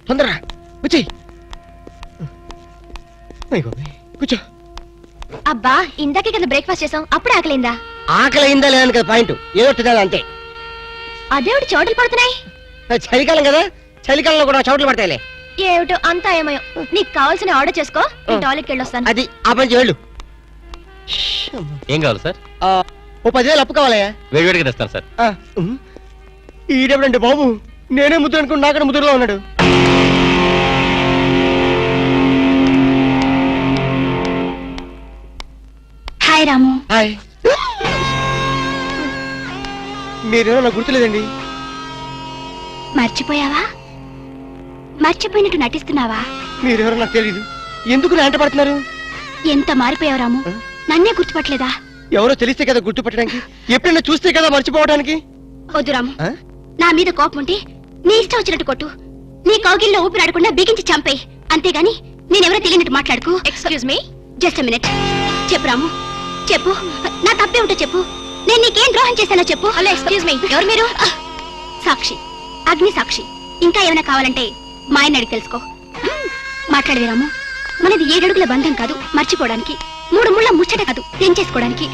తొందరగా వచ్చేయ్. కూర్చో. అబ్బా ఇందాకే కదా బ్రేక్ఫాస్ట్ చేసాం, అప్పుడే ఆకలిందా? ఆకలి అయిందా లేదని కదా పాయింట్, ఏదో తినాలి అంతే. అదేవిడు చోటలు పడుతున్నాయి. చలికాలం కదా, చలికాలంలో కూడా చోట్లు పడతాయిలే. ఏమిటో అంతా ఏమయో. నీకు కావాల్సిన ఆర్డర్ చేసుకో, టాయిలెట్కి వెళ్ళొస్తాను. అది ఆ పని వెళ్ళు. ఏం కావాలి సార్? ఓ 10,000 అప్పు కావాలయ్యా. వేడివేడిగా తెస్తాను సార్. ఈడెవడండి బాబు, నేనే ముద్దు అనుకుని నాకడ ముద్దులో ఉన్నాడు. హాయ్ రాము. హాయ్. మీరేమో నాకు గుర్తులేదండి. మర్చిపోయావా? మర్చిపోయినట్టు నటిస్తున్నావా? మీరెవరో నాకు తెలీదు, ఎందుకు నా వెంట పడుతున్నారు? ఎంత మారిపోయావు రాము, నన్నే గుర్తుపట్టలేదా? ఎవరో తెలిస్తే కదా గుర్తుపట్టడానికి, ఎప్పుడైనా చూస్తే కదా మర్చిపోవడానికి. వద్దు రాము, నా మీద కోపం ఉంటే నీ ఇష్టం వచ్చినట్టు కొట్టు, నీ కౌగిల్లో ఊపిరాడకుండా బిగించి చంపే, అంతేగాని నేనెవరో తెలియనట్టు మాట్లాడుకు. Excuse me, just a minute. చెప్పు రాము, చెప్పు, నా తప్పేమిటో చెప్పు. నేను నీకేం ద్రోహం చేశానో చెప్పు. హలో ఎక్స్క్యూజ్ మీ, ఎవరు మీరు? సాక్షి, అగ్ని సాక్షి. ఇంకా ఏమైనా కావాలంటే మా ఆయన అడిగి తెలుసుకో. మాట్లాడేది రాము, మనది 7 అడుగుల బంధం కాదు మర్చిపోవడానికి, 3 ముళ్ళ ముచ్చట కాదు తెంచేసుకోవడానికి,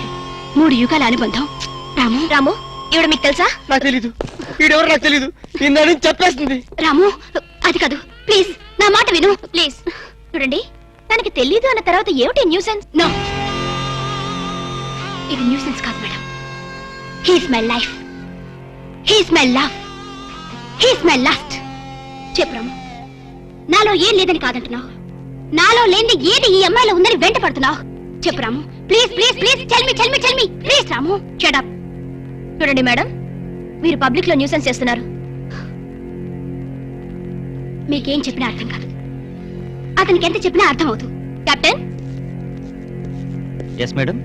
3 యుగాల అనుబంధం. రాము రాము, ఈవిడ మీకు తెలుసా? నాకు తెలీదు, ఈడెవరో నాకు తెలీదు, ఇందా నుంచి చెప్పేస్తుంది. రాము అది కాదు, ప్లీజ్ నా మాట విను ప్లీజ్. చూడండి, తనకి తెలీదు అన్న తర్వాత ఏమిటి న్యూసెన్స్? నో, ఇది న్యూసెన్స్ కాదు madam. He's my life, he's my love, he's my last. చెప్పు రాము, నాలో ఏం లేదని కాదంటున్నావు, నాలో లేని ఏది ఈ అమ్మాయిలో ఉందని వెంట పడుతున్నావు. చెప్పు Ramu, please please please, tell me please. Ramu shut up. చూడండి మేడం, మీరు పబ్లిక్ లో న్యూసెన్స్ చేస్తున్నారు. మీకేం చెప్పినా అర్థం కాదు, అతనికి ఎంత చెప్పినా అర్థం అవుతుంది. కెప్టెన్. Yes madam.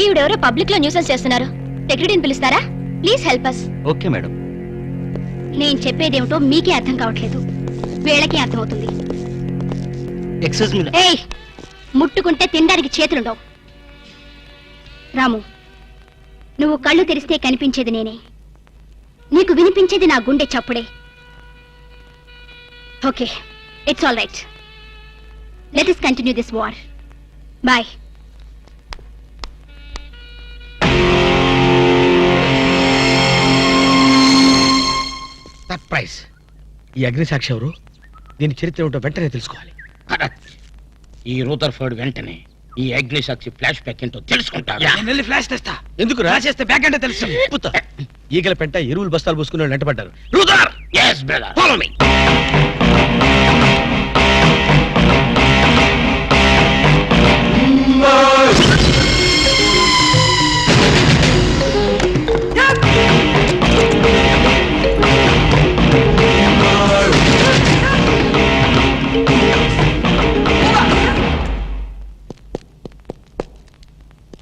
ఈవిడెవరో పబ్లిక్ లో న్యూసెన్స్ చేస్తున్నారు, సెక్రటరీని పిలుస్తారా? Please help us. Okay madam. నేను చెప్పేదేమిటో మీకే అర్థం కావట్లేదు, వీళ్ళకే అర్థం అవుతుంది. Excuse me. ఏయ్, ముట్టుకుంటే తినడానికి చేతులుండవు. రాము, నువ్వు కళ్ళు తెరిస్తే కనిపించేది నేనే, నీకు వినిపించేది నా గుండె చప్పుడే. Okay, it's all right. Let us continue this war. Bye. Surprise. ఈ అగ్నిసాక్షి ఎవరు, దీని చరిత్ర ఏమిటో వెంటనే తెలుసుకోవాలి. ఈ రూదర్ఫర్డ్ వెంటనే ఈ అగ్నిసాక్షి ఫ్లాష్ బ్యాక్ ఏంటో తెలుసుకుంటాడు. నేను వెళ్ళి ఫ్లాష్ తెస్తా. ఎందుకు రాసేస్తే బ్యాక్ అంటే తెలుసు. ఈగల పెంట ఎరువులు బస్తాలు పూసుకుని వెంటబడ్డారు. రూదర్, yes brother, follow me.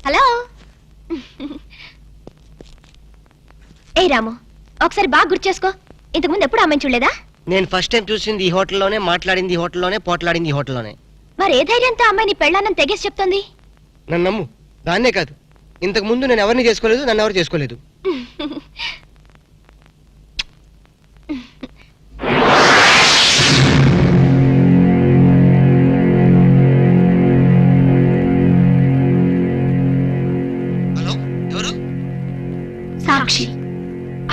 Hello. ఏ రాము, ఒకసారి బాగా గుర్తు చేసుకో, ఇంతకుముందు ఎప్పుడు అమ్మాయిని చూడలేదా? నేను ఫస్ట్ టైం చూసింది ఈ హోటల్లోనే, మాట్లాడింది ఈ హోటల్లోనే, పోట్లాడింది ఈ హోటల్లోనే. మరి ఏ ధైర్యంతో అమ్మాయిని పెళ్ళానని తెగేసి చెప్తుంది? నన్ను నమ్ము, దాన్నే కాదు, ఇంతకు ముందు నేను ఎవరిని చేసుకోలేదు, నన్ను ఎవరు చేసుకోలేదు. హలో, ఎవరు? సాక్షి,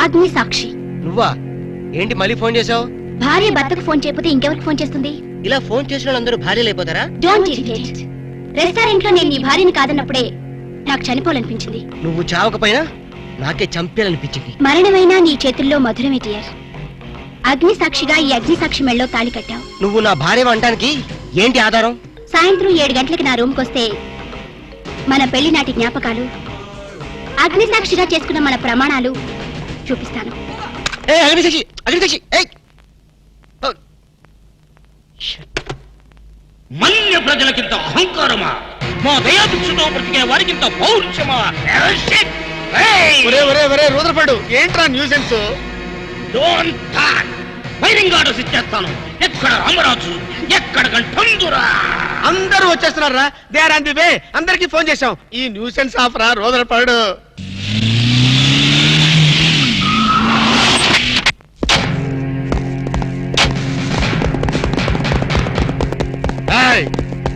అగ్ని సాక్షి. నువ్వా? ఏంటి మళ్ళీ ఫోన్ చేసావు? భార్య భర్తకు ఫోన్ చేయకపోతే ఇంకెవరికి ఫోన్ చేస్తుంది? ఇలా ఫోన్ చేసిన వాళ్ళందరూ భార్యలు అయిపోతారా? Don't irritate. రెస్టారెంట్ లో నేను నీ భార్యని కాదన్నప్పుడే నాకు చనిపోవాలనిపించింది. నువ్వు చావకపోయినా నాకే చంపేయాలనిపించింది. మరణమైనా నీ చేతుల్లో మధురమే డియర్. అగ్ని సాక్షిగా ఈ అగ్ని సాక్షి మెళ్ళలో తాళి కట్టావు. నువ్వు నా భార్య అనడానికి ఏంటి ఆధారం? సాయంత్రం 7 గంటలకి నా రూమ్కి వస్తే మన పెళ్లి నాటి జ్ఞాపకాలు, అగ్ని సాక్షిగా చేసుకున్న మన ప్రమాణాలు చూపిస్తాను. మన్య ప్రజలకింత అహంకారమా? మా దయాభిక్షతో బ్రతికే వారికింత పౌరుషమా? రూదర్ఫర్డ్, ఏంట్రా nuisance? Don't talk. Firing orders ఇచ్చేస్తాను. ఎక్కడ రామరాజు, ఎక్కడ గంటందురా? అందరూ వచ్చేస్తున్నారా? They are on the way. అందరికి ఫోన్ చేశాం. ఈ న్యూసెన్స్ ఆఫ్ రా రూదర్ఫర్డ్.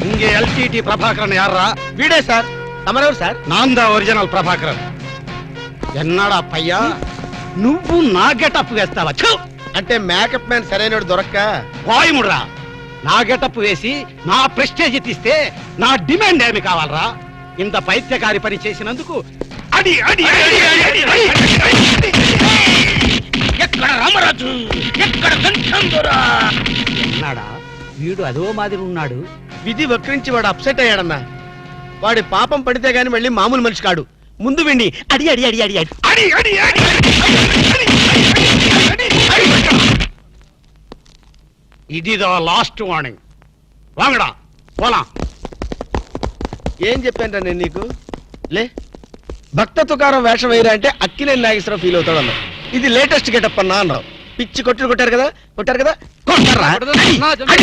இங்கே எல்டிடி பிரபாகரன் யாரா? వీడే సార్. తమరెవరు సార్? நான் தான் ఒరిజినల్ ప్రభాకరన్. ఎన్నాడా పయ్యా నువ్వు నా గెటప్ వేస్తావా? ఛు! అంటే మేకప్ మ్యాన్ సరైనడు దొరక్క వాయుముడ్రా, నా గెటప్ వేసి నా ప్రెస్టేజ్ తీస్తే నా డిమాండ్ ఏమి కావాలరా? ఇంత పైత్యకారి పని చేసినందుకు అడి అడి అడి, అడి, అడి, అడి, ఎక్కడ రామరాజు, ఎక్కడ గంటందొరా? ఎన్నాడా వీడు అదో మాదిరి ఉన్నాడు. విధి వక్రించి వాడు అప్సెట్ అయ్యాడన్నా. వాడి పాపం పడితే గాని మళ్ళీ మామూలు మనిషి కాడు. ముందు విండి అడి అడి అడి అడి అడి అడి అడి అడి, అడి, అడి, అడి. ఇదిదా లాస్ట్ వార్నింగ్. వాంగడా పోలాం. ఏం చెప్పాను నేను నీకు? లే, భక్త తుకారం వేషం వేయరా అంటే అక్కినే నాగేశ్వరం ఫీల్ అవుతాడు అన్నావు. ఇది లేటెస్ట్ గెటప్ అన్నా అన్నావు. పిచ్చి కొట్టారు కదా కొట్టారా? కొట్టారా?